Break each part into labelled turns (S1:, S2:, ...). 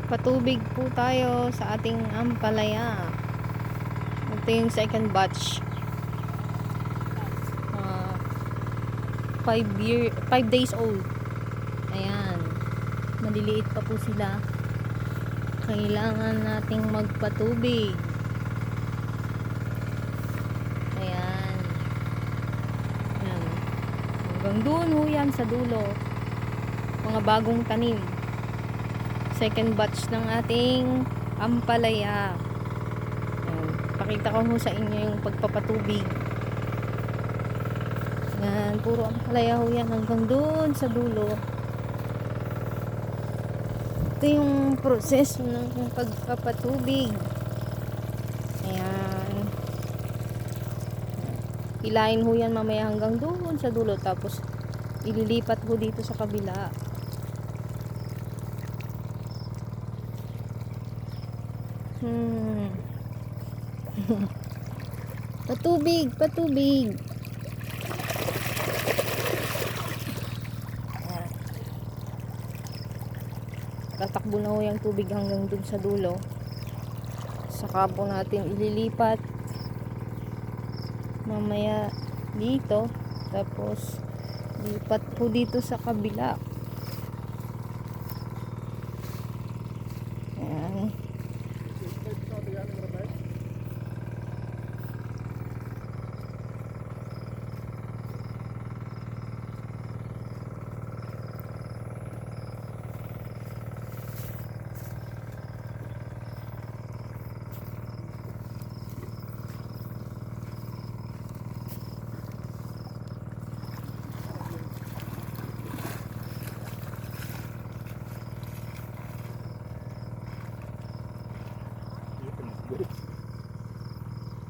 S1: Patubig po tayo sa ating ampalaya. Ito yung second batch. 5 days old. Ayan. Maliliit pa po sila. Kailangan nating magpatubig. Ayan. Ayan. Hanggang doon ho yan sa dulo. Mga bagong tanim. Second batch ng ating ampalaya. Ayan. Pakita ko ho sa inyo yung pagpapatubig. Yan, puro ampalaya ho yan hanggang doon sa dulo. Ito yung proseso ng pagpapatubig. Ayan. Hilahin ho yan mamaya hanggang doon sa dulo. Tapos ililipat ho dito sa kabila. Patubig, patubig. Tatakbo na ho yung tubig hanggang dun sa dulo. Saka po natin ililipat mamaya dito. Tapos lipat po dito sa kabila. Ayan.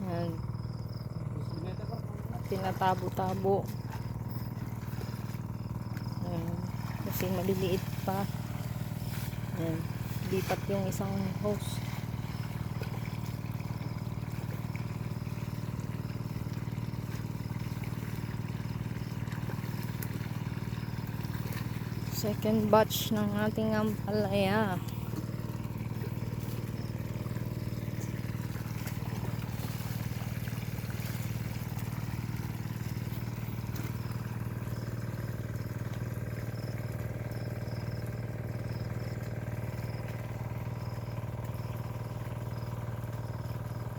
S1: Ayan. Tinatabo-tabo. Ayan. Kasi maliliit pa. Ayan. Lipat yung isang hose. Second batch ng ating ampalaya.